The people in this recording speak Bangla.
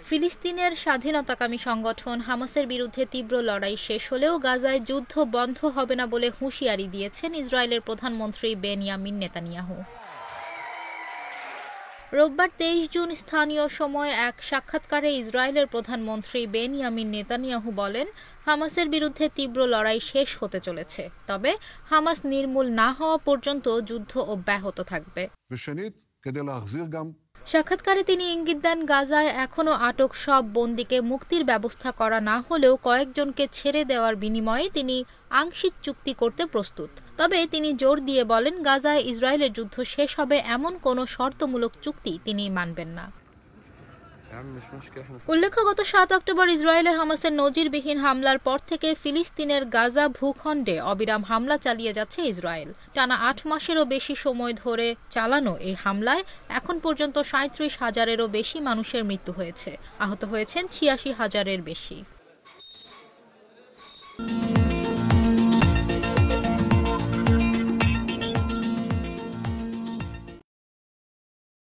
ফিলিস্তিনের স্বাধীনতাকামী সংগঠন হামাসের বিরুদ্ধে তীব্র লড়াই শেষ হলেও গাজায় যুদ্ধ বন্ধ হবে না বলে হুঁশিয়ারি দিয়েছেন ইসরায়েলের প্রধানমন্ত্রী বেনিয়ামিন নেতানিয়াহু। রোববার ২৩ জুন স্থানীয় সময় এক সাক্ষাৎকারে ইসরায়েলের প্রধানমন্ত্রী বেনিয়ামিন নেতানিয়াহু বলেন, হামাসের বিরুদ্ধে তীব্র লড়াই শেষ হতে চলেছে, তবে হামাস নির্মূল না হওয়া পর্যন্ত যুদ্ধ অব্যাহত থাকবে। সাক্ষাৎকারে তিনি ইঙ্গিত দেন, গাজায় এখনও আটক সব বন্দীকে মুক্তির ব্যবস্থা করা না হলেও কয়েকজনকে ছেড়ে দেওয়ার বিনিময়ে তিনি আংশিক চুক্তি করতে প্রস্তুত। তবে তিনি জোর দিয়ে বলেন, গাজায় ইসরায়েলের যুদ্ধ শেষ হবে এমন কোনো শর্তমূলক চুক্তি তিনি মানবেন না। উল্লেখ্য, গত ৭ অক্টোবর ইসরায়েলে হামাসের নজিরবিহীন হামলার পর থেকে ফিলিস্তিনের গাজা ভূখণ্ডে অবিরাম হামলা চালিয়ে যাচ্ছে ইসরায়েল। টানা ৮ মাসেরও বেশি সময় ধরে চালানো এই হামলায় এখন পর্যন্ত ৩৭,০০০-এরও বেশি মানুষের মৃত্যু হয়েছে, আহত হয়েছেন ৮৬,০০০-এর বেশি।